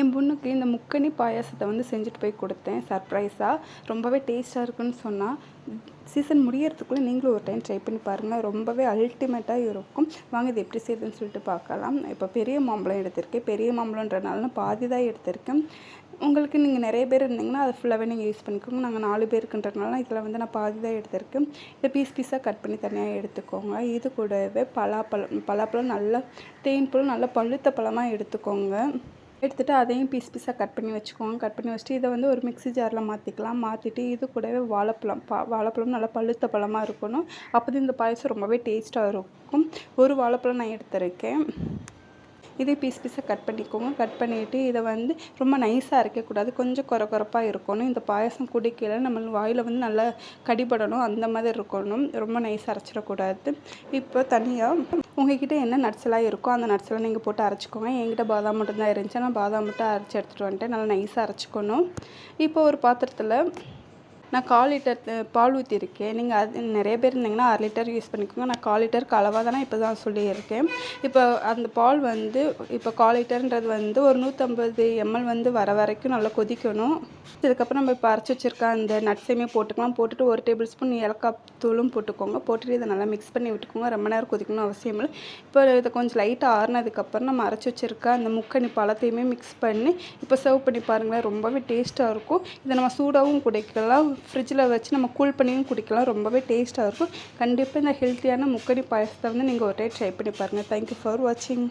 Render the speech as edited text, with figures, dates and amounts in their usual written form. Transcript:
என் பொண்ணுக்கு இந்த முக்கனி பாயாசத்தை வந்து செஞ்சுட்டு போய் கொடுத்தேன் சர்ப்ரைஸாக. ரொம்பவே டேஸ்ட்டாக இருக்குன்னு சொன்னால். சீசன் முடியறதுக்குள்ளே நீங்களும் ஒரு டைம் ட்ரை பண்ணி பாருங்கள். ரொம்பவே அல்டிமேட்டாக இருக்கும். வாங்க இது எப்படி செய்யுதுன்னு சொல்லிட்டு பார்க்கலாம். இப்போ பெரிய மாம்பழம் எடுத்திருக்கேன். பெரிய மாம்பழன்றனால நான் பாதி தான் எடுத்திருக்கேன். உங்களுக்கு நீங்கள் நிறைய பேர் இருந்தீங்கன்னா அதை ஃபுல்லாகவே நீங்கள் யூஸ் பண்ணிக்கோங்க. நாங்கள் 4 பேருக்குன்றதுனால இதில் வந்து நான் பாதி தான் எடுத்திருக்கேன். இதை பீஸாக கட் பண்ணி தனியாக எடுத்துக்கோங்க. இது கூடவே பலாப்பழம் நல்லா தேன் பழம் நல்லா பழுத்த பழமாக எடுத்துக்கோங்க. எடுத்துகிட்டு அதையும் பீஸாக கட் பண்ணி வச்சுக்கோங்க. கட் பண்ணி வச்சுட்டு இதை வந்து ஒரு மிக்ஸி ஜாரில் மாற்றிக்கலாம். மாற்றிட்டு இது கூடவே வாழைப்பழம் நல்லா பழுத்த பழமாக இருக்கணும். அப்போ தான் இந்த பாயசம் ரொம்பவே டேஸ்ட்டாக இருக்கும். ஒரு வாழைப்பழம் நான் எடுத்திருக்கேன். இதே பீஸாக கட் பண்ணிக்கோங்க. கட் பண்ணிவிட்டு இதை வந்து ரொம்ப நைஸாக அரைக்கக்கூடாது. கொஞ்சம் கொரப்பாக இருக்கணும். இந்த பாயசம் குடிக்கல நம்ம வாயில் வந்து நல்லா கடிபடணும். அந்த மாதிரி இருக்கணும். ரொம்ப நைஸாக அரைச்சிடக்கூடாது. இப்போ தனியாக உங்கள்கிட்ட என்ன நட்ஸ்லாம் இருக்கோ அந்த நட்ஸ்லாம் நீங்கள் போட்டு அரைச்சிக்கோங்க. என்கிட்ட பாதாம் மட்டும் தான் இருந்துச்சு. நான் பாதாம் மட்டும் அரைச்சி எடுத்துகிட்டு வந்துட்டேன். நல்லா நைஸாக அரைச்சிக்கணும். இப்போ ஒரு பாத்திரத்தில் நான் 1/4 லிட்டர் பால் ஊற்றிருக்கேன். நீங்கள் அது நிறைய பேர் இருந்தீங்கன்னா 1/2 லிட்டர் யூஸ் பண்ணிக்கோங்க. நான் 1/4 லிட்டருக்கு அளவாக தான் இப்போ தான் சொல்லியிருக்கேன். இப்போ அந்த பால் வந்து இப்போ 1/4 லிட்டர்ன்றது வந்து ஒரு 150 ml வந்து வர வரைக்கும் நல்லா கொதிக்கணும். இதுக்கப்புறம் நம்ம இப்போ அரைச்சி வச்சுருக்க அந்த நட்ஸையுமே போட்டுக்கலாம். போட்டுட்டு 1 டேபிள் ஸ்பூன் ஏலக்காய் தூளும் போட்டுக்கோங்க. போட்டுட்டு இதை நல்லா மிக்ஸ் பண்ணி விட்டுக்கோங்க. ரொம்ப நேரம் கொதிக்கணும் அவசியம் இல்லை. இப்போ இதை கொஞ்சம் லைட்டாக ஆறுனதுக்கப்புறம் நம்ம அரைச்சி வச்சுருக்க அந்த முக்கனி பழத்தையுமே மிக்ஸ் பண்ணி இப்போ சர்வ் பண்ணி பாருங்களேன். ரொம்பவே டேஸ்ட்டாக இருக்கும். இதை நம்ம சூடாகவும் குடிக்கலாம். ஃப்ரிட்ஜில் வச்சு நம்ம கூல் பண்ணியும் குடிக்கலாம். ரொம்பவே டேஸ்ட்டாக இருக்கும். கண்டிப்பாக இந்த ஹெல்த்தியான முக்கனி பாயசத்தை வந்து நீங்கள் ஒரு டைம் ட்ரை பண்ணி பாருங்கள். தேங்க்யூ ஃபார் வாட்சிங்.